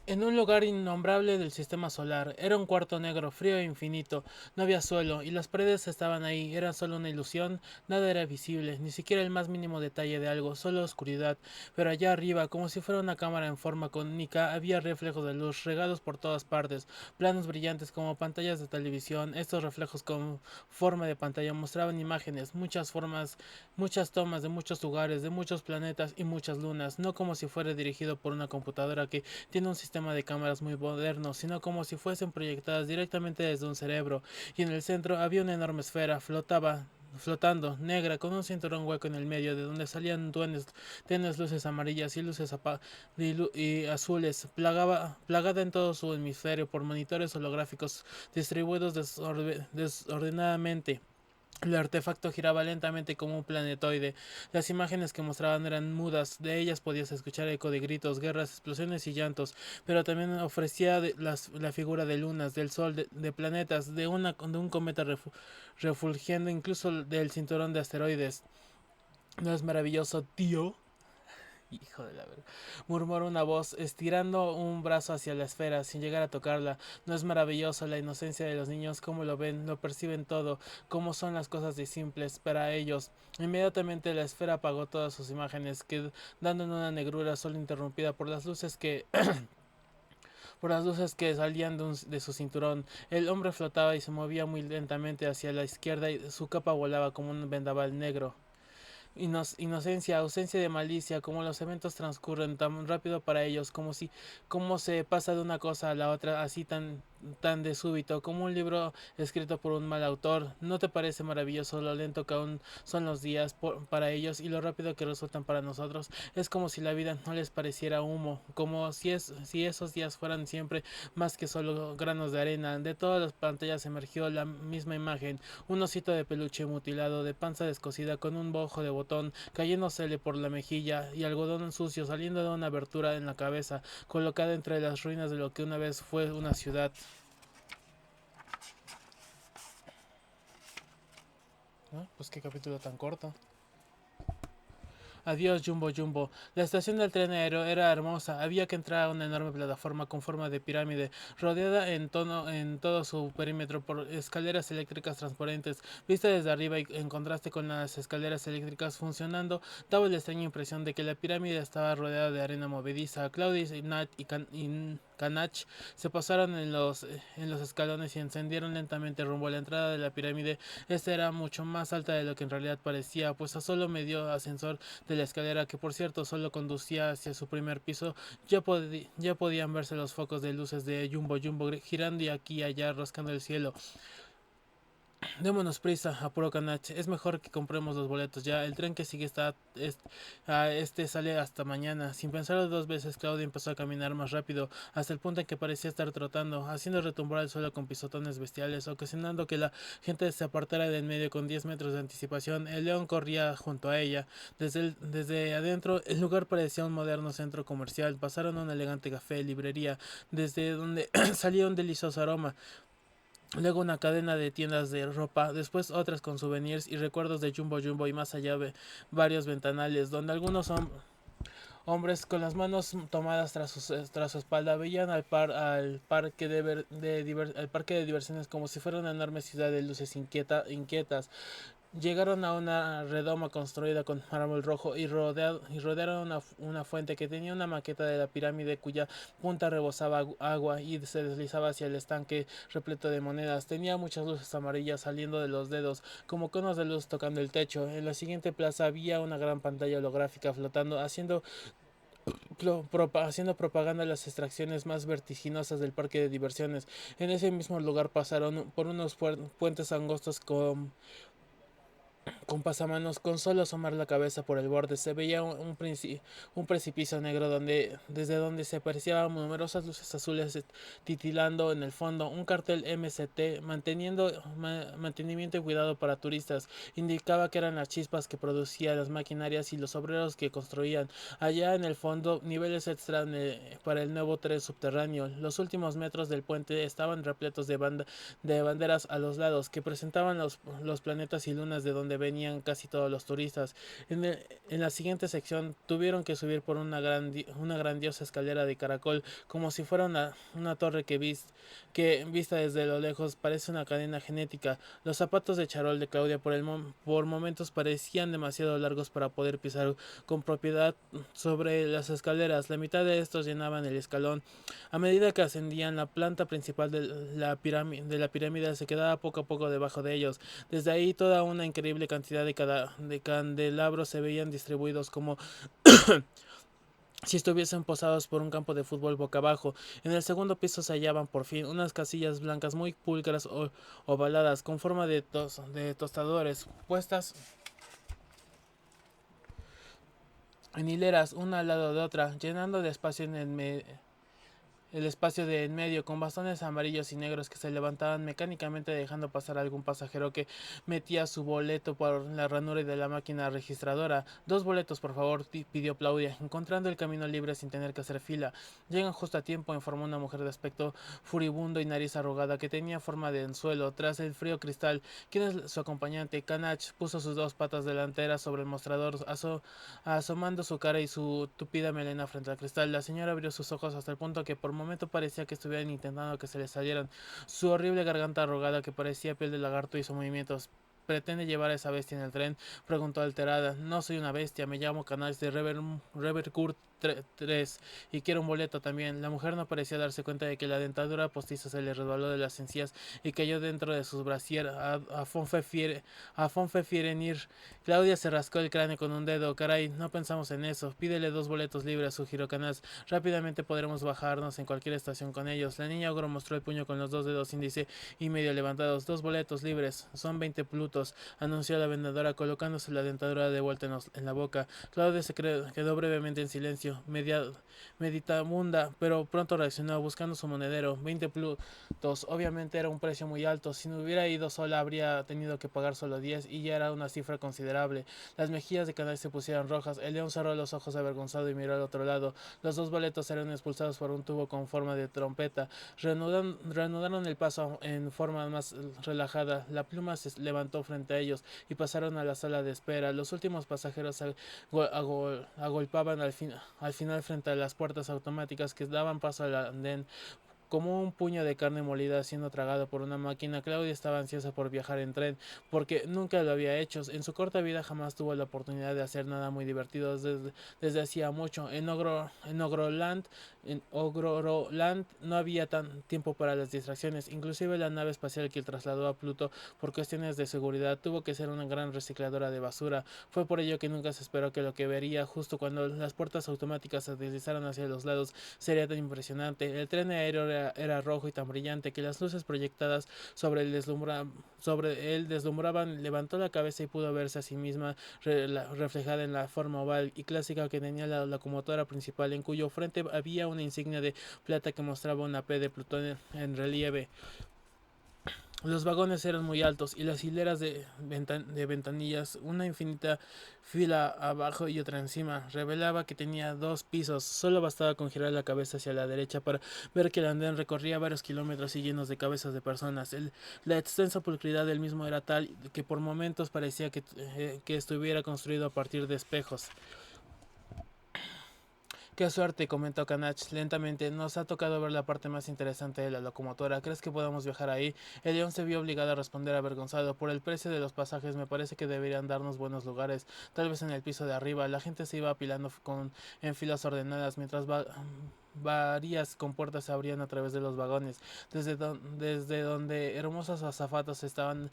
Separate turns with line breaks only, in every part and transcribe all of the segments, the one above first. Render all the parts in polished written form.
En un lugar innombrable del sistema solar. Era un cuarto negro, frío e infinito. No había suelo, y las paredes estaban ahí. Eran solo una ilusión. Nada era visible, ni siquiera el más mínimo detalle de algo, solo oscuridad. Pero allá arriba, como si fuera una cámara en forma cónica, había reflejos de luz regados por todas partes. Planos brillantes como pantallas de televisión. Estos reflejos con forma de pantalla mostraban imágenes, muchas formas, muchas tomas de muchos lugares, de muchos planetas y muchas lunas. No como si fuera dirigido por una computadora que tiene un sistema de cámaras muy moderno, sino como si fuesen proyectadas directamente desde un cerebro, y en el centro había una enorme esfera, flotando, negra, con un cinturón hueco en el medio, de donde salían tenues luces amarillas y luces y azules, plagada en todo su hemisferio por monitores holográficos distribuidos desordenadamente. El artefacto giraba lentamente como un planetoide. Las imágenes que mostraban eran mudas, de ellas podías escuchar eco de gritos, guerras, explosiones y llantos, pero también ofrecía la figura de lunas, del sol, de planetas, de un cometa refulgiendo, incluso del cinturón de asteroides. ¿No es maravilloso, tío? Hijo de la verga. Murmuró una voz, estirando un brazo hacia la esfera, sin llegar a tocarla. No es maravilloso la inocencia de los niños, cómo lo ven, lo perciben todo, cómo son las cosas de simples para ellos. Inmediatamente la esfera apagó todas sus imágenes, dando en una negrura solo interrumpida por las luces que por las luces que salían de su cinturón. El hombre flotaba y se movía muy lentamente hacia la izquierda, y su capa volaba como un vendaval negro. Inocencia, ausencia de malicia, como los eventos transcurren tan rápido para ellos, como se pasa de una cosa a la otra así tan de súbito, como un libro escrito por un mal autor. ¿No te parece maravilloso lo lento que aún son los días para ellos y lo rápido que resultan para nosotros? Es como si la vida no les pareciera humo, como si esos días fueran siempre más que solo granos de arena. De todas las pantallas emergió la misma imagen, un osito de peluche mutilado, de panza descosida, con un bojo de botón cayéndosele por la mejilla y algodón sucio saliendo de una abertura en la cabeza, colocada entre las ruinas de lo que una vez fue una ciudad. ¿No? Pues qué capítulo tan corto. Adiós, Jumbo Jumbo. La estación del tren aéreo era hermosa. Había que entrar a una enorme plataforma con forma de pirámide, rodeada en todo su perímetro por escaleras eléctricas transparentes. Vista desde arriba y en contraste con las escaleras eléctricas funcionando, daba la extraña impresión de que la pirámide estaba rodeada de arena movediza. Claudius y Nat y Kanach se pasaron en los escalones y encendieron lentamente rumbo a la entrada de la pirámide. Esta era mucho más alta de lo que en realidad parecía, pues a solo medio ascensor de la escalera, que por cierto solo conducía hacia su primer piso, ya podían verse los focos de luces de Jumbo Jumbo girando y aquí y allá rascando el cielo. Démonos prisa, apuró Canach. Es mejor que compremos los boletos ya. El tren que sigue este sale hasta mañana. Sin pensarlo dos veces, Claudia empezó a caminar más rápido, hasta el punto en que parecía estar trotando, haciendo retumbar el suelo con pisotones bestiales, ocasionando que la gente se apartara de en medio con 10 metros de anticipación. El león corría junto a ella. Desde adentro, el lugar parecía un moderno centro comercial. Pasaron a un elegante café, librería, desde donde salía un delicioso aroma. Luego una cadena de tiendas de ropa, después otras con souvenirs y recuerdos de Jumbo Jumbo, y más allá varios ventanales donde algunos hombres con las manos tomadas tras su espalda veían al parque de diversiones como si fuera una enorme ciudad de luces inquietas. Llegaron a una redoma construida con mármol rojo y rodearon una fuente que tenía una maqueta de la pirámide cuya punta rebosaba agua y se deslizaba hacia el estanque repleto de monedas. Tenía muchas luces amarillas saliendo de los dedos, como conos de luz tocando el techo. En la siguiente plaza había una gran pantalla holográfica flotando, haciendo propaganda de las extracciones más vertiginosas del parque de diversiones. En ese mismo lugar pasaron por unos puentes angostos con pasamanos, con solo asomar la cabeza por el borde, se veía un precipicio negro desde donde se apreciaban numerosas luces azules titilando en el fondo. Un cartel MCT, mantenimiento y cuidado para turistas, indicaba que eran las chispas que producían las maquinarias y los obreros que construían. Allá en el fondo, niveles extra para el nuevo tren subterráneo. Los últimos metros del puente estaban repletos de banderas a los lados, que presentaban los planetas y lunas de donde venían casi todos los turistas. En la siguiente sección tuvieron que subir por una grandiosa escalera de caracol, como si fuera una torre que vista desde lo lejos parece una cadena genética. Los zapatos de charol de Claudia por momentos parecían demasiado largos para poder pisar con propiedad sobre las escaleras. La mitad de estos llenaban el escalón. A medida que ascendían, la planta principal de la pirámide se quedaba poco a poco debajo de ellos. Desde ahí toda una increíble cantidad de candelabros se veían distribuidos como si estuviesen posados por un campo de fútbol boca abajo. En el segundo piso se hallaban por fin unas casillas blancas muy pulcras ovaladas con forma de tostadores, puestas en hileras una al lado de otra, llenando de espacio el espacio de en medio, con bastones amarillos y negros que se levantaban mecánicamente dejando pasar a algún pasajero que metía su boleto por la ranura de la máquina registradora. Dos boletos, por favor, pidió Claudia, encontrando el camino libre sin tener que hacer fila. Llegan justo a tiempo, informó una mujer de aspecto furibundo y nariz arrugada que tenía forma de anzuelo. Tras el frío cristal, ¿quién es su acompañante? Canach puso sus dos patas delanteras sobre el mostrador, asomando su cara y su tupida melena frente al cristal. La señora abrió sus ojos hasta el punto que por momento parecía que estuvieran intentando que se le salieran. Su horrible garganta arrugada que parecía piel de lagarto hizo movimientos. ¿Pretende llevar a esa bestia en el tren? Preguntó alterada. No soy una bestia, me llamo Canals de Revercourt 3 y quiero un boleto también. La mujer no parecía darse cuenta de que la dentadura postiza se le resbaló de las encías y cayó dentro de sus brasier. A Fonfe fieren ir. Claudia se rascó el cráneo con un dedo. Caray, no pensamos en eso. Pídele dos boletos libres, sugirió Canals. Rápidamente podremos bajarnos en cualquier estación con ellos. La niña ogro mostró el puño con los dos dedos índice y medio levantados. Dos boletos libres, son 20 plutos, anunció la vendedora colocándose la dentadura de vuelta en la boca. Claudia quedó brevemente en silencio, meditabunda, pero pronto reaccionó buscando su monedero. 20 plutos, obviamente era un precio muy alto. Si no hubiera ido sola habría tenido que pagar solo 10 y ya era una cifra considerable. Las mejillas de Canal se pusieron rojas. El león cerró los ojos avergonzado y miró al otro lado. Los dos boletos eran expulsados por un tubo con forma de trompeta. Reanudaron el paso en forma más relajada. La pluma se levantó frente a ellos y pasaron a la sala de espera. Los últimos pasajeros agolpaban al final frente a las puertas automáticas que daban paso al andén. Como un puño de carne molida siendo tragado por una máquina, Claudia estaba ansiosa por viajar en tren, porque nunca lo había hecho. En su corta vida jamás tuvo la oportunidad de hacer nada muy divertido desde hacía mucho. En Ogroroland no había tan tiempo para las distracciones. Inclusive la nave espacial que trasladó a Pluto por cuestiones de seguridad tuvo que ser una gran recicladora de basura. Fue por ello que nunca se esperó que lo que vería justo cuando las puertas automáticas se deslizaran hacia los lados sería tan impresionante. El tren aéreo era rojo y tan brillante que las luces proyectadas sobre él deslumbraban. Levantó la cabeza y pudo verse a sí misma reflejada en la forma oval y clásica que tenía la locomotora principal, en cuyo frente había una insignia de plata que mostraba una P de Plutón en relieve. Los vagones eran muy altos y las hileras de ventanillas, una infinita fila abajo y otra encima, revelaba que tenía dos pisos. Solo bastaba con girar la cabeza hacia la derecha para ver que el andén recorría varios kilómetros y llenos de cabezas de personas. La extensa pulcridad del mismo era tal que por momentos parecía que estuviera construido a partir de espejos. Qué suerte, comentó Canach lentamente. Nos ha tocado ver la parte más interesante de la locomotora. ¿Crees que podamos viajar ahí? El león se vio obligado a responder avergonzado. Por el precio de los pasajes me parece que deberían darnos buenos lugares. Tal vez en el piso de arriba. La gente se iba apilando en filas ordenadas mientras varias compuertas se abrían a través de los vagones, desde donde hermosas azafatas daban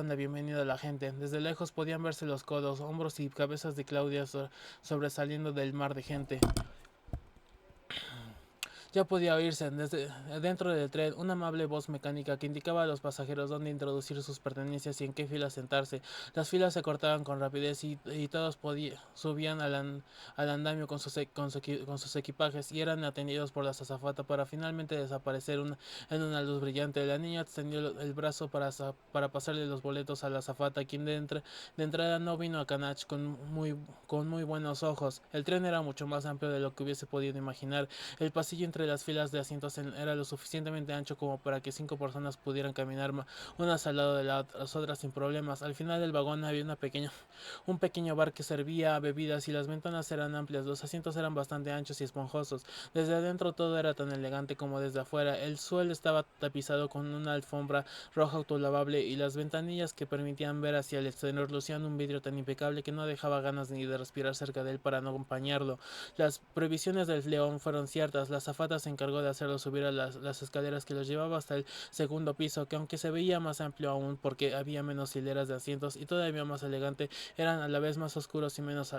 la bienvenida a la gente. Desde lejos podían verse los codos, hombros y cabezas de Claudia sobresaliendo del mar de gente. Ya podía oírse desde dentro del tren una amable voz mecánica que indicaba a los pasajeros dónde introducir sus pertenencias y en qué fila sentarse. Las filas se cortaban con rapidez y todos subían al andamio con sus equipajes y eran atendidos por las azafatas para finalmente desaparecer en una luz brillante. La niña extendió el brazo para pasarle los boletos a la azafata, quien de entrada no vino a Canach con muy buenos ojos. El tren era mucho más amplio de lo que hubiese podido imaginar. El pasillo entre entre las filas de asientos era lo suficientemente ancho como para que 5 personas pudieran caminar unas al lado de las otras sin problemas. Al final del vagón había un pequeño bar que servía bebidas y las ventanas eran amplias. Los asientos eran bastante anchos y esponjosos. Desde adentro todo era tan elegante como desde afuera. El suelo estaba tapizado con una alfombra roja autolavable y las ventanillas que permitían ver hacia el exterior lucían un vidrio tan impecable que no dejaba ganas ni de respirar cerca de él para no acompañarlo. Las previsiones del león fueron ciertas. La azafata se encargó de hacerlo subir a las escaleras que los llevaba hasta el segundo piso, que aunque se veía más amplio aún porque había menos hileras de asientos y todavía más elegante, eran a la vez más oscuros y menos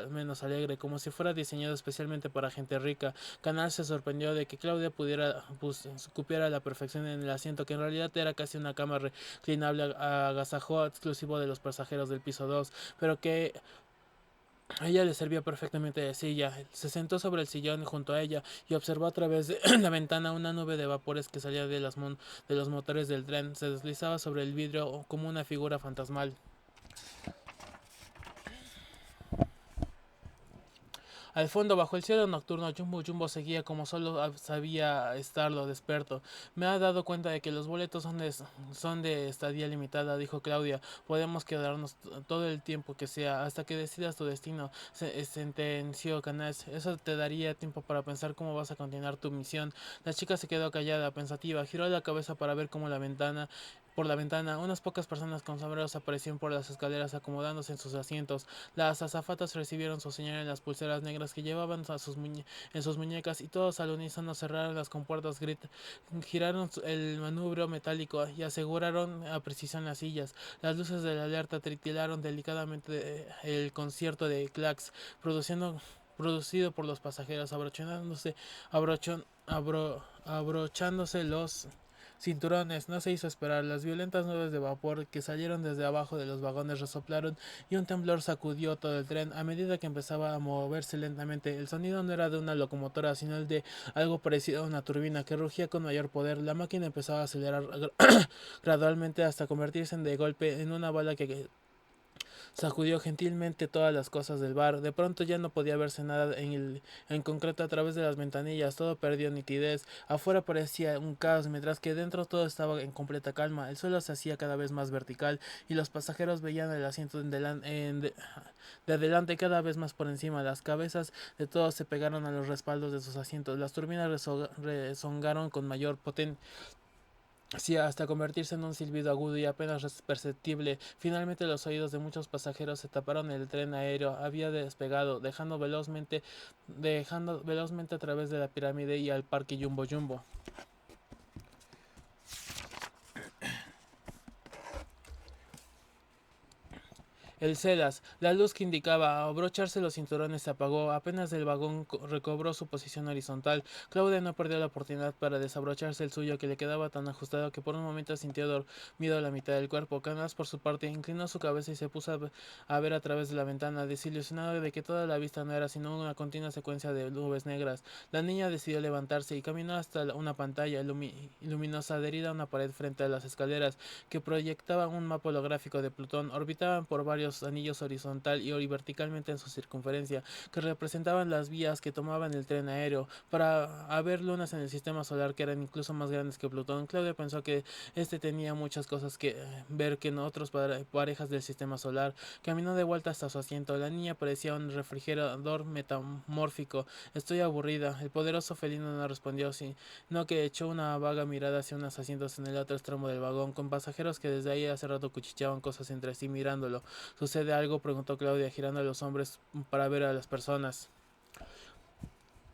alegre, como si fuera diseñado especialmente para gente rica. Canal se sorprendió de que Claudia cupiera a la perfección en el asiento, que en realidad era casi una cama reclinable agasajo exclusivo de los pasajeros del piso 2, pero que a ella le servía perfectamente de silla. Se sentó sobre el sillón junto a ella y observó a través de la ventana una nube de vapores que salía de los motores del tren. Se deslizaba sobre el vidrio como una figura fantasmal. Al fondo, bajo el cielo nocturno, Jumbo Jumbo seguía como solo sabía estarlo, desperto. Me ha dado cuenta de que los boletos son de estadía limitada, dijo Claudia. Podemos quedarnos todo el tiempo que sea, hasta que decidas tu destino, sentenció Canals. Eso te daría tiempo para pensar cómo vas a continuar tu misión. La chica se quedó callada, pensativa, giró la cabeza para ver cómo por la ventana, unas pocas personas con sombreros aparecieron por las escaleras acomodándose en sus asientos. Las azafatas recibieron su señal en las pulseras negras que llevaban en sus muñecas y todos al unísono cerraron las compuertas, giraron el manubrio metálico y aseguraron a precisión las sillas. Las luces de la alerta tritilaron delicadamente el concierto de clax, producido por los pasajeros, abrochándose los cinturones. No se hizo esperar. Las violentas nubes de vapor que salieron desde abajo de los vagones resoplaron y un temblor sacudió todo el tren a medida que empezaba a moverse lentamente. El sonido no era de una locomotora, sino el de algo parecido a una turbina que rugía con mayor poder. La máquina empezaba a acelerar gradualmente hasta convertirse de golpe en una bala que sacudió gentilmente todas las cosas del bar. De pronto ya no podía verse nada en concreto a través de las ventanillas. Todo perdió nitidez. Afuera parecía un caos, mientras que dentro todo estaba en completa calma. El suelo se hacía cada vez más vertical y los pasajeros veían el asiento de adelante cada vez más por encima. Las cabezas de todos se pegaron a los respaldos de sus asientos. Las turbinas rezongaron con mayor potencia, sí, hasta convertirse en un silbido agudo y apenas perceptible. Finalmente los oídos de muchos pasajeros se taparon. El tren aéreo había despegado, dejando velozmente a través de la pirámide y al parque Jumbo Jumbo. El Cedas, la luz que indicaba abrocharse los cinturones se apagó, apenas el vagón recobró su posición horizontal. Claudia no perdió la oportunidad para desabrocharse el suyo, que le quedaba tan ajustado que por un momento sintió dormido la mitad del cuerpo. Canas, por su parte, inclinó su cabeza y se puso a ver a través de la ventana, desilusionado de que toda la vista no era sino una continua secuencia de nubes negras. La niña decidió levantarse y caminó hasta una pantalla luminosa adherida a una pared frente a las escaleras, que proyectaba un mapa holográfico de Plutón. Orbitaban por varios anillos horizontal y verticalmente en su circunferencia, que representaban las vías que tomaban el tren aéreo para haber lunas en el sistema solar que eran incluso más grandes que Plutón. Claudia pensó que este tenía muchas cosas que ver que en otras parejas del sistema solar. Caminó de vuelta hasta su asiento. La niña parecía un refrigerador metamórfico. Estoy aburrida. El poderoso felino no respondió, sino que echó una vaga mirada hacia unos asientos en el otro extremo del vagón, con pasajeros que desde ahí hace rato cuchicheaban cosas entre sí mirándolo. ¿Sucede algo?, preguntó Claudia, girando a los hombres para ver a las personas.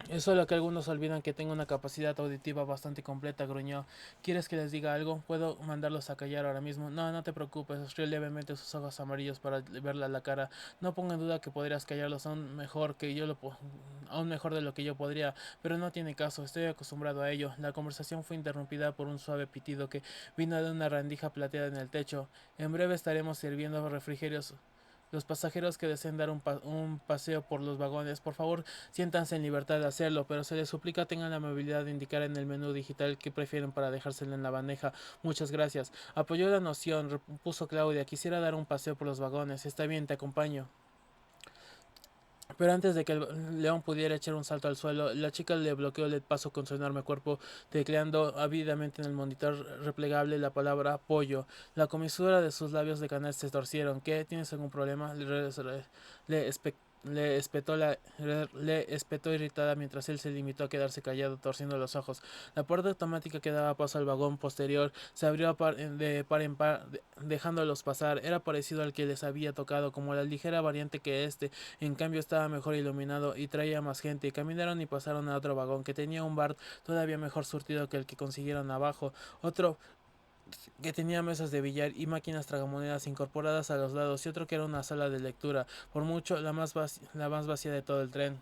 Es solo que algunos olvidan que tengo una capacidad auditiva bastante completa, gruñó. ¿Quieres que les diga algo? Puedo mandarlos a callar ahora mismo. No, no te preocupes, rió levemente sus ojos amarillos para verle a la cara. No pongo en duda que podrías callarlos aún mejor de lo que yo podría, pero no tiene caso, estoy acostumbrado a ello. La conversación fue interrumpida por un suave pitido que vino de una rendija plateada en el techo. En breve estaremos sirviendo refrigerios. Los pasajeros que deseen dar un paseo por los vagones, por favor, siéntanse en libertad de hacerlo, pero se les suplica tengan la amabilidad de indicar en el menú digital que prefieren para dejárselo en la bandeja. Muchas gracias. Apoyó la noción, repuso Claudia. Quisiera dar un paseo por los vagones. Está bien, te acompaño. Pero antes de que el león pudiera echar un salto al suelo, la chica le bloqueó el paso con su enorme cuerpo, tecleando ávidamente en el monitor replegable la palabra pollo. La comisura de sus labios de canal se torcieron. ¿Qué? ¿Tienes algún problema? Le, espe- le espetó irritada mientras él se limitó a quedarse callado, torciendo los ojos. La puerta automática que daba paso al vagón posterior se abrió de par en par, dejándolos pasar. Era parecido al que les había tocado, como la ligera variante que en cambio estaba mejor iluminado y traía más gente. Caminaron y pasaron a otro vagón que tenía un bar todavía mejor surtido que el que consiguieron abajo. Otro que tenía mesas de billar y máquinas tragamonedas incorporadas a los lados y otro que era una sala de lectura, por mucho la más vacía de todo el tren.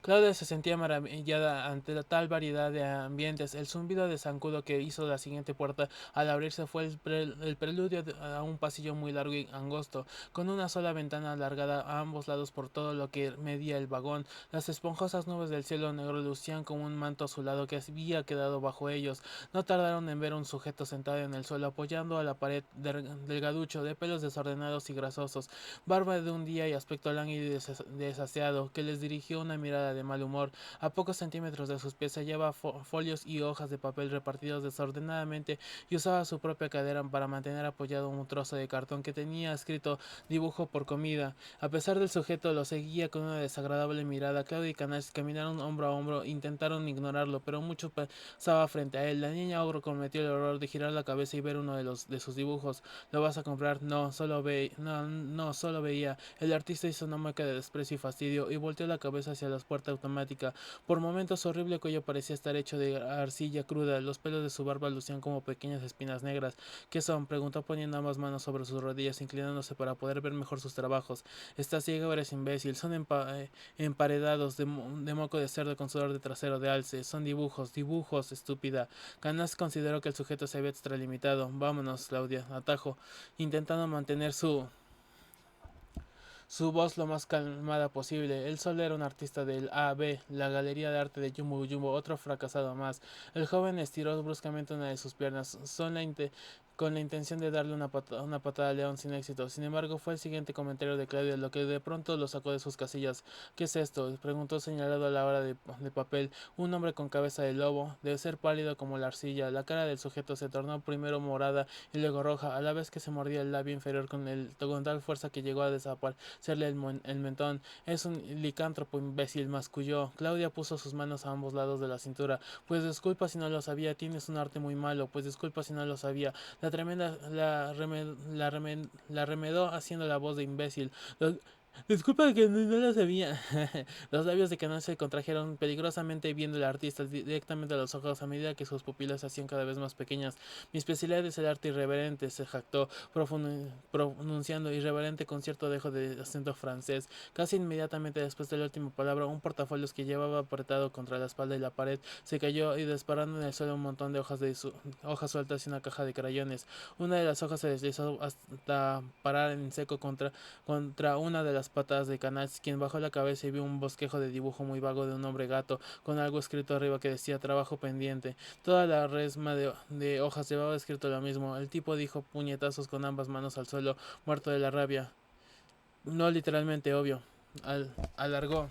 Claudia se sentía maravillada ante la tal variedad de ambientes. El zumbido de zancudo que hizo la siguiente puerta al abrirse fue el preludio a un pasillo muy largo y angosto, con una sola ventana alargada a ambos lados por todo lo que medía el vagón. Las esponjosas nubes del cielo negro lucían como un manto azulado que había quedado bajo ellos. No tardaron en ver un sujeto sentado en el suelo apoyando a la pared delgaducho, de pelos desordenados y grasosos, barba de un día y aspecto lánguido y desaseado, que les dirigió una mirada de mal humor. A pocos centímetros de sus pies se hallaba folios y hojas de papel repartidos desordenadamente y usaba su propia cadera para mantener apoyado un trozo de cartón que tenía escrito dibujo por comida. A pesar del sujeto lo seguía con una desagradable mirada. Claudia y Canals caminaron hombro a hombro, intentaron ignorarlo, pero mucho pasaba frente a él. La niña ogro cometió el error de girar la cabeza y ver uno de sus dibujos. ¿Lo vas a comprar? No, solo veía. El artista hizo una mueca de desprecio y fastidio y volteó la cabeza hacia la puerta automática. Por momentos su horrible cuello parecía estar hecho de arcilla cruda. Los pelos de su barba lucían como pequeñas espinas negras. ¿Qué son? Preguntó poniendo ambas manos sobre sus rodillas, inclinándose para poder ver mejor sus trabajos. ¿Estás ciego o eres imbécil? Son emparedados de moco de cerdo con sudor de trasero de alce. Son dibujos, dibujos, estúpida. Canas consideró que el sujeto se había extralimitado. Vámonos, Claudia, atajo, intentando mantener su voz lo más calmada posible. Él solo era un artista del AB, la Galería de Arte de Jumbo Jumbo, otro fracasado más. El joven estiró bruscamente una de sus piernas, con la intención de darle una patada al león sin éxito. Sin embargo, fue el siguiente comentario de Claudia lo que de pronto lo sacó de sus casillas. ¿Qué es esto? Preguntó señalado a la hora de papel. Un hombre con cabeza de lobo, debe ser pálido como la arcilla. La cara del sujeto se tornó primero morada y luego roja, a la vez que se mordía el labio inferior con tal fuerza que llegó a desaparecerle el mentón. Es un licántropo imbécil, masculló. Claudia puso sus manos a ambos lados de la cintura. Pues disculpa si no lo sabía, tienes un arte muy malo. Pues disculpa si no lo sabía. La remedó haciendo la voz de imbécil. Disculpa que no lo sabía. Los labios de Canal se contrajeron peligrosamente viendo al artista directamente a los ojos a medida que sus pupilas se hacían cada vez más pequeñas. Mi especialidad es el arte irreverente, se jactó, pronunciando irreverente con cierto dejo de acento francés. Casi inmediatamente después de la última palabra, un portafolios que llevaba apretado contra la espalda y la pared se cayó y disparando en el suelo un montón de hojas sueltas y una caja de crayones. Una de las hojas se deslizó hasta parar en seco contra una de las patas de Canals, quien bajó la cabeza y vio un bosquejo de dibujo muy vago de un hombre gato, con algo escrito arriba que decía trabajo pendiente. Toda la resma de hojas llevaba escrito lo mismo. El tipo dijo puñetazos con ambas manos al suelo, muerto de la rabia. No literalmente, obvio. Alargó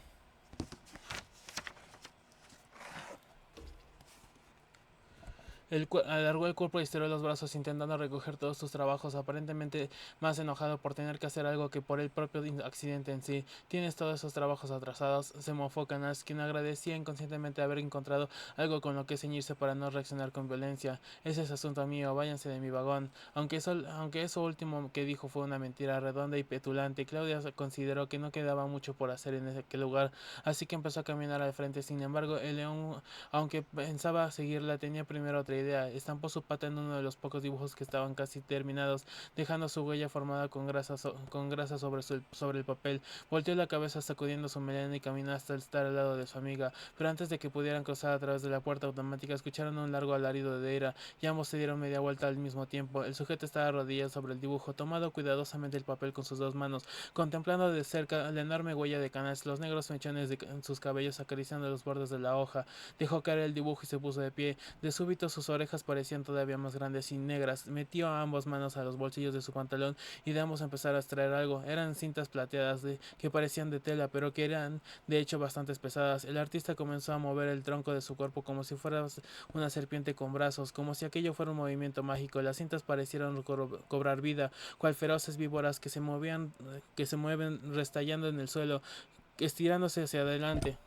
alargó el cuerpo y estiró los brazos intentando recoger todos sus trabajos, aparentemente más enojado por tener que hacer algo que por el propio accidente en sí. Tienes todos esos trabajos atrasados, se mofó Canas, quien agradecía inconscientemente haber encontrado algo con lo que ceñirse para no reaccionar con violencia. Ese es asunto mío, váyanse de mi vagón. Aunque eso último que dijo fue una mentira redonda y petulante, Claudia consideró que no quedaba mucho por hacer en aquel lugar, así que empezó a caminar al frente. Sin embargo, el león, aunque pensaba seguirla, tenía primero otra idea. Estampó su pata en uno de los pocos dibujos que estaban casi terminados, dejando su huella formada con grasa sobre el papel. Volteó la cabeza sacudiendo su melena y caminó hasta estar al lado de su amiga. Pero antes de que pudieran cruzar a través de la puerta automática, escucharon un largo alarido de ira y ambos se dieron media vuelta al mismo tiempo. El sujeto estaba arrodillado sobre el dibujo, tomado cuidadosamente el papel con sus dos manos, contemplando de cerca la enorme huella de Canals, los negros mechones de sus cabellos acariciando los bordes de la hoja. Dejó caer el dibujo y se puso de pie. De súbito sus Sus orejas parecían todavía más grandes y negras. Metió ambas manos a los bolsillos de su pantalón y de ambos empezaron a extraer algo. Eran cintas plateadas que parecían de tela, pero que eran de hecho bastante pesadas. El artista comenzó a mover el tronco de su cuerpo como si fuera una serpiente con brazos, como si aquello fuera un movimiento mágico. Las cintas parecieron cobrar vida, cual feroces víboras que se mueven restallando en el suelo, estirándose hacia adelante,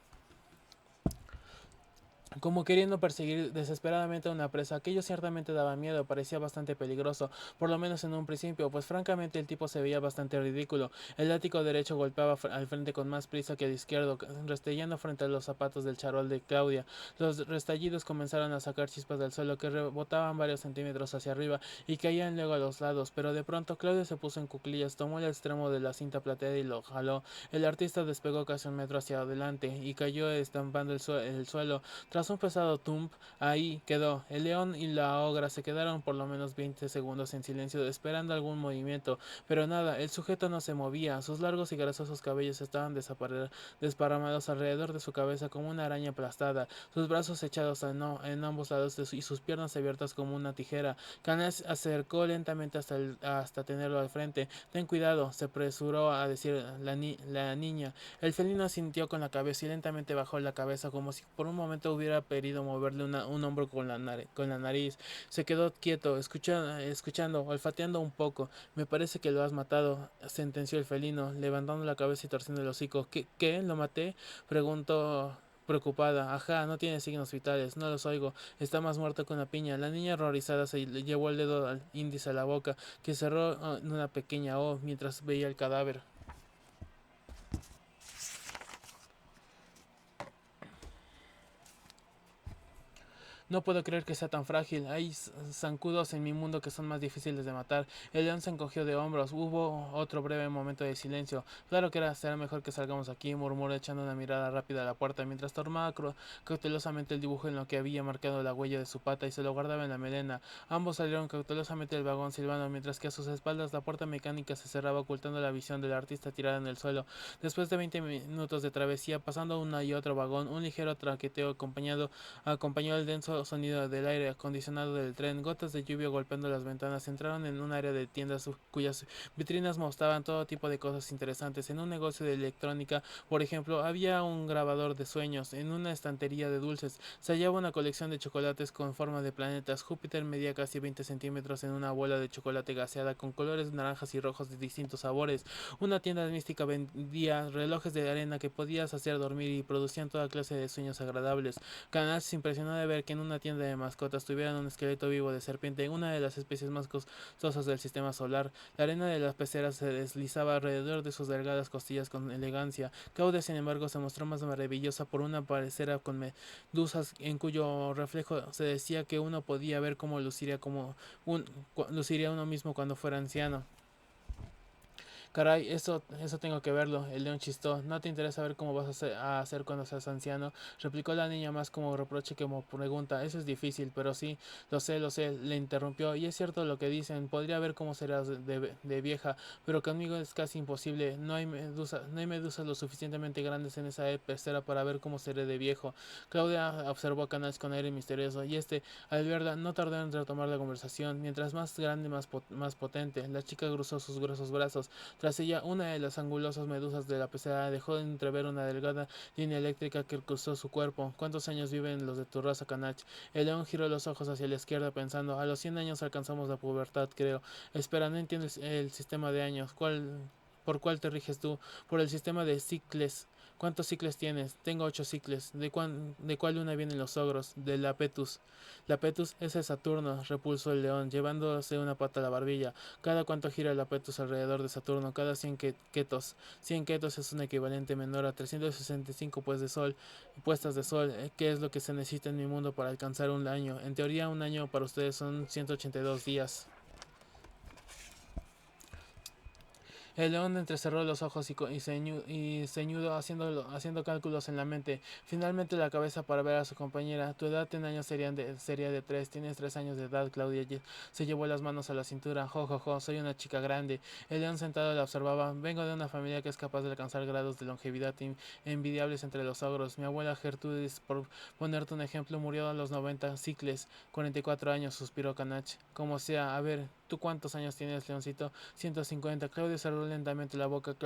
como queriendo perseguir desesperadamente a una presa. Aquello ciertamente daba miedo, parecía bastante peligroso, por lo menos en un principio, pues francamente el tipo se veía bastante ridículo. El látigo derecho golpeaba al frente con más prisa que el izquierdo, restellando frente a los zapatos del charol de Claudia. Los restallidos comenzaron a sacar chispas del suelo que rebotaban varios centímetros hacia arriba y caían luego a los lados, pero de pronto Claudia se puso en cuclillas, tomó el extremo de la cinta plateada y lo jaló. El artista despegó casi un metro hacia adelante y cayó estampando el suelo. Tras un pesado thump, ahí quedó. El león y la ogra se quedaron por lo menos 20 segundos en silencio, esperando algún movimiento, pero nada, el sujeto no se movía. Sus largos y grasosos cabellos estaban desparramados alrededor de su cabeza como una araña aplastada, sus brazos echados en ambos lados y sus piernas abiertas como una tijera. Canal se acercó lentamente hasta tenerlo al frente. Ten cuidado, se apresuró a decir la niña. El felino asintió con la cabeza y lentamente bajó la cabeza como si por un momento hubiera querido moverle un hombro con la nariz. Se quedó quieto, escuchando, olfateando un poco. Me parece que lo has matado, sentenció el felino, levantando la cabeza y torciendo el hocico. ¿Qué? ¿Lo maté? Preguntó preocupada. Ajá, no tiene signos vitales, no los oigo. Está más muerto que una piña. La niña horrorizada se llevó el dedo al índice a la boca, que cerró en una pequeña O mientras veía el cadáver. No puedo creer que sea tan frágil. Hay zancudos en mi mundo que son más difíciles de matar. El león se encogió de hombros. Hubo otro breve momento de silencio. Claro que será mejor que salgamos aquí, murmuró echando una mirada rápida a la puerta, mientras tomaba cautelosamente el dibujo en lo que había marcado la huella de su pata y se lo guardaba en la melena. Ambos salieron cautelosamente del vagón silbando, mientras que a sus espaldas la puerta mecánica se cerraba ocultando la visión del artista tirada en el suelo. Después de 20 minutos de travesía, pasando uno y otro vagón, un ligero traqueteo acompañó el denso sonido del aire acondicionado del tren. Gotas de lluvia golpeando las ventanas. Entraron en un área de tiendas cuyas vitrinas mostraban todo tipo de cosas interesantes. En un negocio de electrónica, por ejemplo, había un grabador de sueños. En una estantería de dulces se hallaba una colección de chocolates con forma de planetas. Júpiter medía casi 20 centímetros en una bola de chocolate gaseada con colores naranjas y rojos de distintos sabores. Una tienda mística vendía relojes de arena que podías hacer dormir y producían toda clase de sueños agradables. Canal se impresionó de ver que en una tienda de mascotas tuvieran un esqueleto vivo de serpiente, una de las especies más costosas del sistema solar. La arena de las peceras se deslizaba alrededor de sus delgadas costillas con elegancia. Claudia, sin embargo, se mostró más maravillosa por una pecera con medusas en cuyo reflejo se decía que uno podía ver cómo luciría uno mismo cuando fuera anciano. Caray, eso tengo que verlo. El león chistó. ¿No te interesa ver cómo vas a hacer cuando seas anciano? Replicó la niña más como reproche que como pregunta. Eso es difícil, pero sí, lo sé, le interrumpió. Y es cierto lo que dicen. Podría ver cómo serás de vieja, pero conmigo es casi imposible. No hay medusas lo suficientemente grandes en esa pecera para ver cómo seré de viejo. Claudia observó a Canals con aire misterioso, y al verla, no tardó en retomar la conversación. Mientras más grande, más potente. La chica cruzó sus gruesos brazos. Tras ella, una de las angulosas medusas de la pecera dejó de entrever una delgada línea eléctrica que cruzó su cuerpo. ¿Cuántos años viven los de tu raza, Canach? El león giró los ojos hacia la izquierda pensando, a los 100 años alcanzamos la pubertad, creo. Espera, no entiendes el sistema de años. ¿Por cuál te riges tú? Por el sistema de cicles. ¿Cuántos cicles tienes? Tengo 8 cicles. ¿De cuál luna vienen los ogros? De la Petus. La Petus es el Saturno, repulsó el león, llevándose una pata a la barbilla. Cada cuánto gira la Petus alrededor de Saturno, cada 100 ketos. 100 ketos es un equivalente menor a 365 puestas de sol, que es lo que se necesita en mi mundo para alcanzar un año. En teoría, un año para ustedes son 182 días. El león entrecerró los ojos y ceñudo haciendo cálculos en la mente. Finalmente la cabeza para ver a su compañera. Tu edad en años sería de 3. Tienes 3 años de edad, Claudia. Se llevó las manos a la cintura. Jo, jo, jo, soy una chica grande. El león sentado la observaba. Vengo de una familia que es capaz de alcanzar grados de longevidad envidiables entre los ogros. Mi abuela Gertrudis, por ponerte un ejemplo, murió a los 90 cicles, 44 años, suspiró Canach. Como sea, a ver, ¿tú cuántos años tienes, leoncito? 150. Claudio cerró lentamente la boca,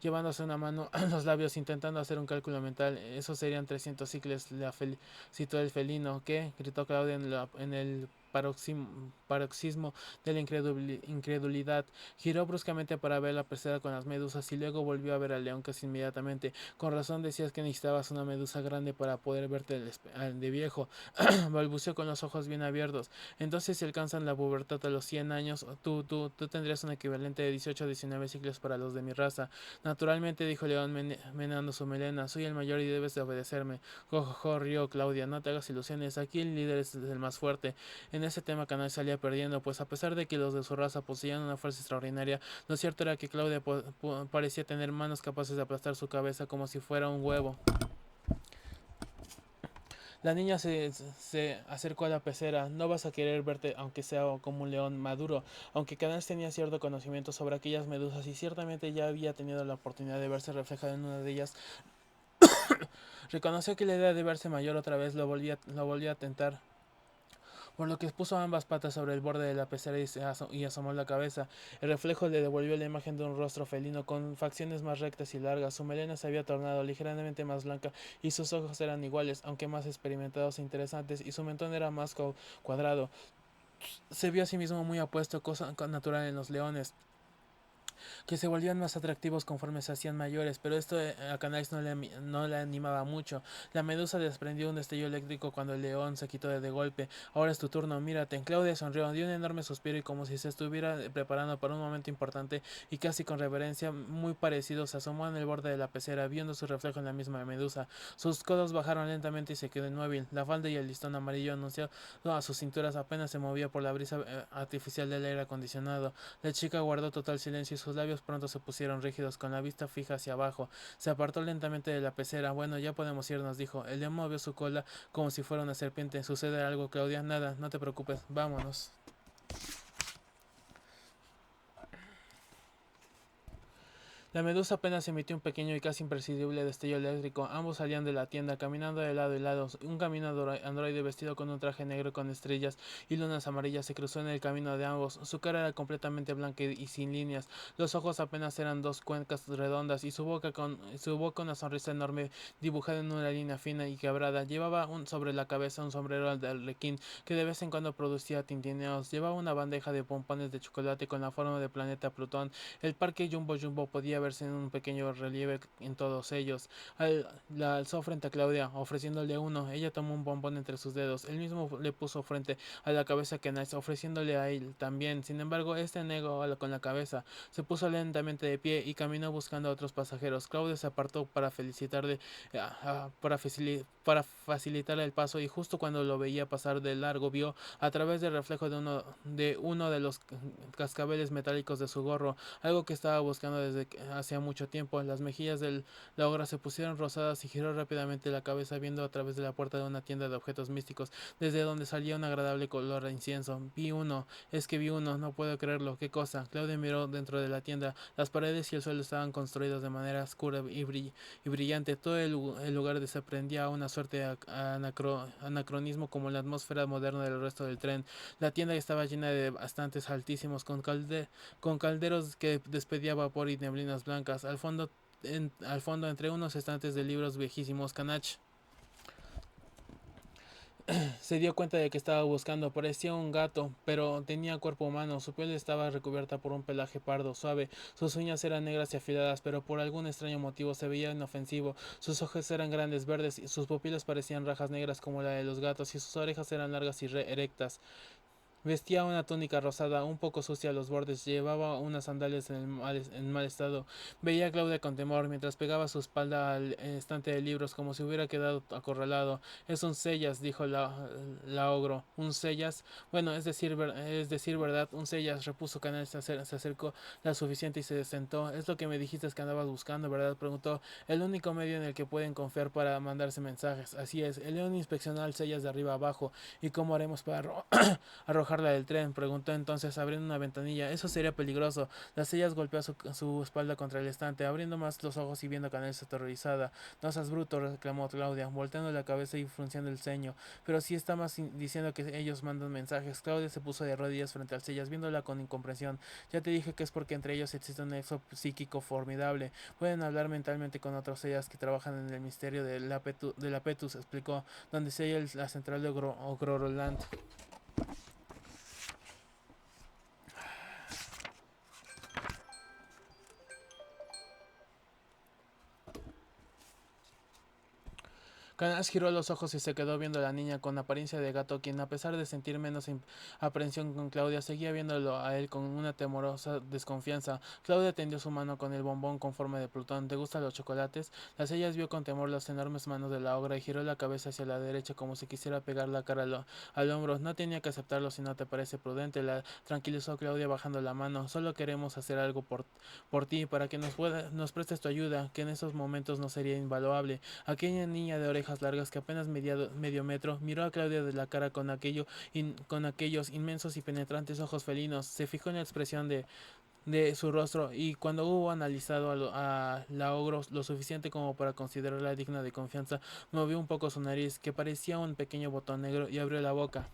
llevándose una mano a los labios, intentando hacer un cálculo mental. Eso serían 300 ciclos, la felicitó el felino. ¿Qué? Gritó Claudio en el paroxismo de la incredulidad. Giró bruscamente para ver la pecera con las medusas y luego volvió a ver al león casi inmediatamente. Con razón decías que necesitabas una medusa grande para poder verte de viejo. Balbuceó con los ojos bien abiertos. Entonces, si alcanzan la pubertad a los 100 años, tú tendrías un equivalente de 18 o 19 ciclos para los de mi raza. Naturalmente, dijo León meneando su melena. Soy el mayor y debes de obedecerme. Jo, rió Claudia. No te hagas ilusiones. Aquí el líder es el más fuerte. En ese tema Canal salía perdiendo, pues a pesar de que los de su raza poseían una fuerza extraordinaria, lo cierto era que Claudia parecía tener manos capaces de aplastar su cabeza como si fuera un huevo. La niña se acercó a la pecera. No vas a querer verte, aunque sea como un león maduro. Aunque Canals tenía cierto conocimiento sobre aquellas medusas y ciertamente ya había tenido la oportunidad de verse reflejado en una de ellas, reconoció que la idea de verse mayor otra vez lo volvía a tentar, por lo que puso ambas patas sobre el borde de la pecera y asomó la cabeza. El reflejo le devolvió la imagen de un rostro felino con facciones más rectas y largas. Su melena se había tornado ligeramente más blanca y sus ojos eran iguales, aunque más experimentados e interesantes, y su mentón era más cuadrado. Se vio a sí mismo muy apuesto, cosa natural en los leones, que se volvían más atractivos conforme se hacían mayores, pero esto a Canais no le animaba mucho. La medusa desprendió un destello eléctrico cuando el león se quitó de golpe. Ahora es tu turno, mírate. Claudia sonrió, dio un enorme suspiro y como si se estuviera preparando para un momento importante y casi con reverencia, muy parecido, se asomó en el borde de la pecera, viendo su reflejo en la misma medusa. Sus codos bajaron lentamente y se quedó inmóvil. La falda y el listón amarillo anunció a sus cinturas apenas se movía por la brisa artificial del aire acondicionado. La chica guardó total silencio y sus labios pronto se pusieron rígidos, con la vista fija hacia abajo. Se apartó lentamente de la pecera. Bueno, ya podemos irnos, dijo. El león movió su cola como si fuera una serpiente. ¿Sucede algo, Claudia? Nada, no te preocupes. Vámonos. La medusa apenas emitió un pequeño y casi imperceptible destello eléctrico. Ambos salían de la tienda, caminando de lado y lado. Un camino androide vestido con un traje negro con estrellas y lunas amarillas se cruzó en el camino de ambos. Su cara era completamente blanca y sin líneas. Los ojos apenas eran dos cuencas redondas y su boca una sonrisa enorme dibujada en una línea fina y quebrada. Llevaba sobre la cabeza un sombrero de arlequín que de vez en cuando producía tintineos. Llevaba una bandeja de pompones de chocolate con la forma del planeta Plutón. El parque Jumbo Jumbo podía verse en un pequeño relieve en todos ellos. La alzó frente a Claudia, ofreciéndole uno. Ella tomó un bombón entre sus dedos. Él mismo le puso frente a la cabeza que Nice, ofreciéndole a él también. Sin embargo, este negó con la cabeza. Se puso lentamente de pie y caminó buscando a otros pasajeros. Claudia se apartó para felicitarle, para facilitarle el paso, y justo cuando lo veía pasar de largo vio a través del reflejo de uno de los cascabeles metálicos de su gorro algo que estaba buscando desde hacía mucho tiempo. Las mejillas de la ogra se pusieron rosadas y giró rápidamente la cabeza viendo a través de la puerta de una tienda de objetos místicos, desde donde salía un agradable color de incienso. Vi uno, no puedo creerlo. ¿Qué cosa? Claudia miró dentro de la tienda. Las paredes y el suelo estaban construidos de manera oscura y brillante. Todo el lugar desprendía una suerte de anacronismo como la atmósfera moderna del resto del tren. La tienda estaba llena de bastantes altísimos con calderos que despedía vapor y neblinas blancas. Al fondo, entre unos estantes de libros viejísimos, Canach se dio cuenta de que estaba buscando. Parecía un gato, pero tenía cuerpo humano. Su piel estaba recubierta por un pelaje pardo suave. Sus uñas eran negras y afiladas, pero por algún extraño motivo se veía inofensivo. Sus ojos eran grandes, verdes, y sus pupilas parecían rajas negras como la de los gatos, y sus orejas eran largas y erectas. Vestía una túnica rosada, un poco sucia a los bordes, llevaba unas sandalias en mal estado. Veía a Claudia con temor, mientras pegaba su espalda al estante de libros, como si hubiera quedado acorralado. Es un sellas, dijo la ogro. ¿Un sellas? Bueno, es decir verdad, un sellas, repuso Canal, se acercó la suficiente y se sentó. Es lo que me dijiste que andabas buscando, ¿verdad? Preguntó. El único medio en el que pueden confiar para mandarse mensajes. Así es, el león inspeccionó al sellas de arriba abajo. ¿Y cómo haremos para arrojarla del tren? Preguntó entonces, abriendo una ventanilla. Eso sería peligroso. Las sellas golpeó su espalda contra el estante, abriendo más los ojos y viendo a Canales aterrorizada. No seas bruto, reclamó Claudia, volteando la cabeza y frunciendo el ceño. Pero si está más diciendo que ellos mandan mensajes. Claudia se puso de rodillas frente al sellas, viéndola con incomprensión. Ya te dije que es porque entre ellos existe un nexo psíquico formidable. Pueden hablar mentalmente con otros sellas que trabajan en el misterio de la Petus, explicó, donde se halla la central de Ogroroland. Canas giró los ojos y se quedó viendo a la niña con apariencia de gato, quien, a pesar de sentir menos aprensión con Claudia, seguía viéndolo a él con una temorosa desconfianza. Claudia tendió su mano con el bombón con forma de Plutón. ¿Te gustan los chocolates? Las ellas vio con temor las enormes manos de la ogra y giró la cabeza hacia la derecha como si quisiera pegar la cara al hombro. No tenía que aceptarlo si no te parece prudente, la tranquilizó Claudia bajando la mano. Solo queremos hacer algo por ti, para que nos prestes tu ayuda, que en esos momentos no sería invaluable. Aquella niña de orejas largas que apenas medía medio metro miró a Claudia de la cara con aquellos inmensos y penetrantes ojos felinos. Se fijó en la expresión de su rostro y cuando hubo analizado a la ogro lo suficiente como para considerarla digna de confianza, movió un poco su nariz, que parecía un pequeño botón negro, y abrió la boca.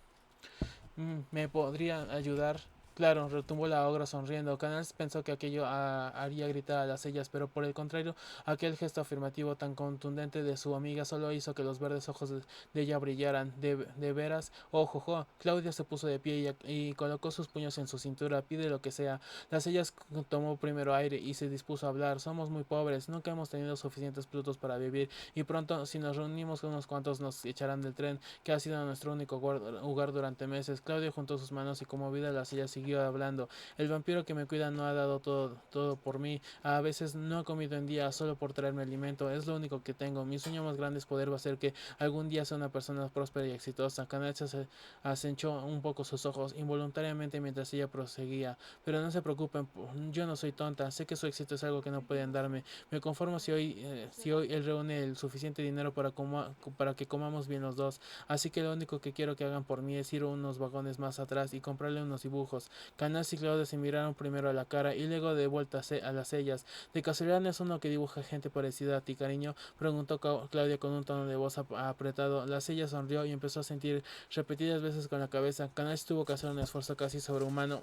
¿Me podría ayudar? Claro, retumbó la ogra sonriendo. Canals pensó que aquello haría gritar a las ellas, pero por el contrario, aquel gesto afirmativo tan contundente de su amiga solo hizo que los verdes ojos de ella brillaran. De veras, ojo. Claudia se puso de pie y colocó sus puños en su cintura. Pide lo que sea. Las ellas tomó primero aire y se dispuso a hablar. Somos muy pobres, nunca hemos tenido suficientes frutos para vivir, y pronto, si nos reunimos con unos cuantos, nos echarán del tren, que ha sido nuestro único hogar durante meses. Claudia juntó sus manos y, conmovida, la silla siguió hablando. El vampiro que me cuida no ha dado todo por mí. A veces no he comido en días solo por traerme alimento. Es lo único que tengo. Mi sueño más grande es poder hacer que algún día sea una persona próspera y exitosa. Canacha se acenchó un poco sus ojos involuntariamente mientras ella proseguía. Pero no se preocupen, yo no soy tonta. Sé que su éxito es algo que no pueden darme. Me conformo si hoy él reúne el suficiente dinero para que comamos bien los dos. Así que lo único que quiero que hagan por mí es ir unos vagones más atrás y comprarle unos dibujos. Canas y Claudia se miraron primero a la cara y luego de vuelta a las sellas. ¿De casualidad no es uno que dibuja gente parecida a ti, cariño? Preguntó Claudia con un tono de voz apretado. La sella sonrió y empezó a sentir repetidas veces con la cabeza. Canas tuvo que hacer un esfuerzo casi sobrehumano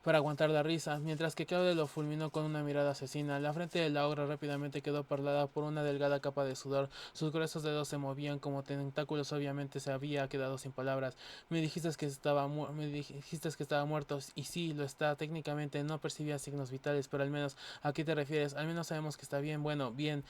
para aguantar la risa, mientras que Claudia lo fulminó con una mirada asesina. La frente de la ogra rápidamente quedó parlada por una delgada capa de sudor. Sus gruesos dedos se movían como tentáculos. Obviamente se había quedado sin palabras. Me dijiste que estaba muerto, y sí, lo está. Técnicamente no percibía signos vitales, pero al menos, ¿a qué te refieres? Al menos sabemos que está bien. Bueno, bien.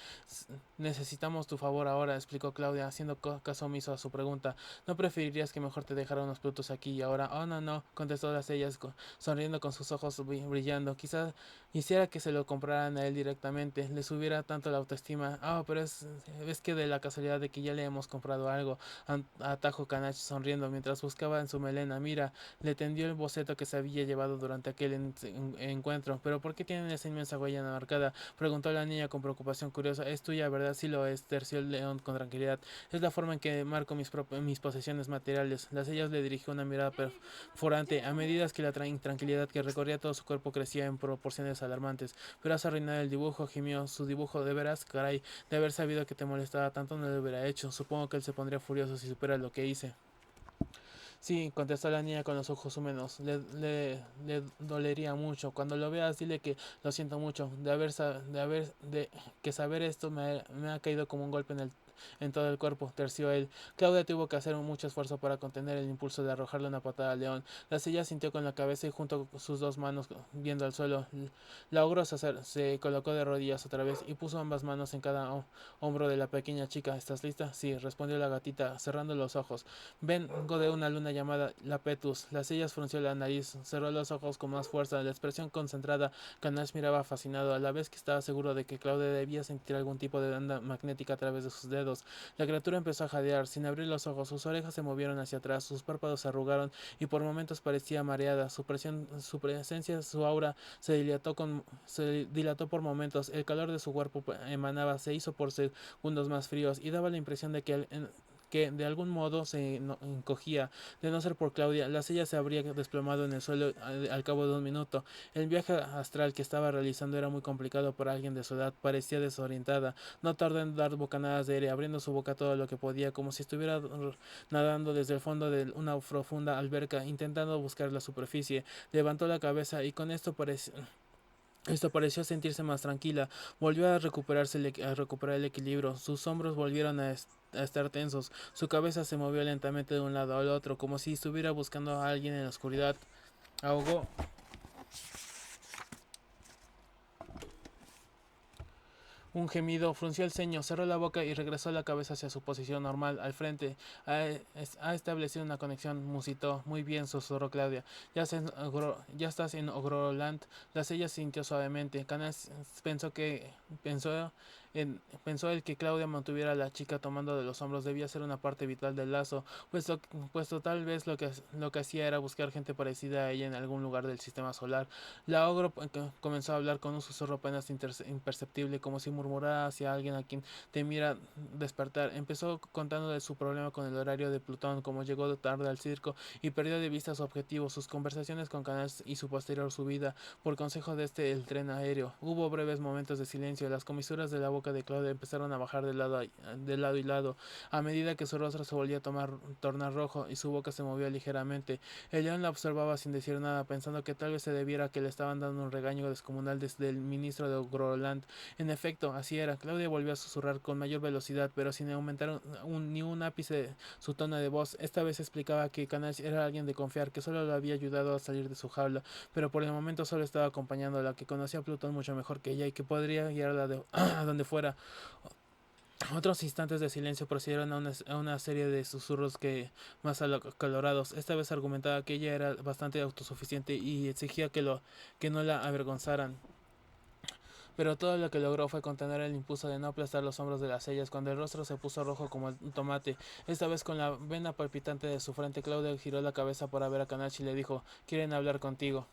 Necesitamos tu favor ahora, explicó Claudia, haciendo caso omiso a su pregunta. ¿No preferirías que mejor te dejara unos frutos aquí y ahora? Oh, no, contestó las ellas sonriendo con sus ojos brillando. Quizás hiciera que se lo compraran a él directamente, le subiera tanto la autoestima. Pero es que de la casualidad de que ya le hemos comprado algo, atajó Canach sonriendo mientras buscaba en su melena. Mira, le tendió el boceto que se había llevado durante aquel encuentro. ¿Pero por qué tienen esa inmensa huella marcada? Preguntó la niña con preocupación curiosa. Es tuya, ¿verdad? Sí lo es, terció el león con tranquilidad. Es la forma en que marco mis posesiones materiales. Las ellas le dirigió una mirada forante a medida que la intranquilidad que recorría todo su cuerpo crecía en proporciones alarmantes. Pero has arruinado el dibujo, gimió. Su dibujo, de veras, caray, de haber sabido que te molestaba tanto no lo hubiera hecho. Supongo que él se pondría furioso si supiera lo que hice. Sí, contestó la niña con los ojos húmedos. Le dolería mucho. Cuando lo veas, dile que lo siento mucho. De que saber esto me ha caído como un golpe en todo el cuerpo, terció él. Claudia tuvo que hacer mucho esfuerzo para contener el impulso de arrojarle una patada al león. La silla sintió con la cabeza y junto con sus dos manos viendo al suelo. La ogrosa se colocó de rodillas otra vez y puso ambas manos en cada hombro de la pequeña chica. ¿Estás lista? Sí, respondió la gatita, cerrando los ojos. Vengo de una luna llamada La Petus. La silla frunció la nariz, cerró los ojos con más fuerza. La expresión concentrada, Canash miraba fascinado, a la vez que estaba seguro de que Claudia debía sentir algún tipo de onda magnética a través de sus dedos. La criatura empezó a jadear, sin abrir los ojos, sus orejas se movieron hacia atrás, sus párpados se arrugaron y por momentos parecía mareada. Su presencia, su aura se dilató por momentos. El calor de su cuerpo emanaba, se hizo por segundos más fríos y daba la impresión de que de algún modo se encogía. De no ser por Claudia, la silla se habría desplomado en el suelo al cabo de un minuto. El viaje astral que estaba realizando era muy complicado para alguien de su edad. Parecía desorientada. No tardó en dar bocanadas de aire, abriendo su boca todo lo que podía, como si estuviera nadando desde el fondo de una profunda alberca, intentando buscar la superficie. Levantó la cabeza y con esto pareció sentirse más tranquila. Volvió a recuperar el equilibrio. Sus hombros volvieron a estar tensos. Su cabeza se movió lentamente de un lado al otro, como si estuviera buscando a alguien en la oscuridad. Ahogó un gemido, frunció el ceño, cerró la boca y regresó la cabeza hacia su posición normal, al frente. Ha establecido una conexión, musitó. Muy bien, susurró Claudia. Ya estás en Ogroland. La silla sintió suavemente. Canas pensó pensó el que Claudia mantuviera a la chica tomando de los hombros debía ser una parte vital del lazo, puesto tal vez lo que hacía era buscar gente parecida a ella en algún lugar del sistema solar. La ogro comenzó a hablar con un susurro apenas imperceptible, como si murmurara hacia alguien a quien temiera despertar. Empezó contando de su problema con el horario de Plutón, como llegó tarde al circo y perdió de vista su objetivo, sus conversaciones con Canals y su posterior subida, por consejo de el tren aéreo. Hubo breves momentos de silencio, las comisuras de la boca de Claudia empezaron a bajar de lado y lado, a medida que su rostro se volvía a tornar rojo y su boca se movía ligeramente. El león la observaba sin decir nada, pensando que tal vez se debiera a que le estaban dando un regaño descomunal desde el ministro de Groland. En efecto, así era. Claudia volvió a susurrar con mayor velocidad, pero sin aumentar ni un ápice su tono de voz. Esta vez explicaba que Canach era alguien de confiar, que solo le había ayudado a salir de su jaula, pero por el momento solo estaba acompañándola, que conocía a Plutón mucho mejor que ella y que podría guiarla a donde fuera. Otros instantes de silencio procedieron a una serie de susurros más acalorados. Esta vez argumentaba que ella era bastante autosuficiente y exigía que no la avergonzaran. Pero todo lo que logró fue contener el impulso de no aplastar los hombros de las sellas. Cuando el rostro se puso rojo como un tomate, esta vez con la vena palpitante de su frente, Claudia giró la cabeza para ver a Kanachi y le dijo: «Quieren hablar contigo».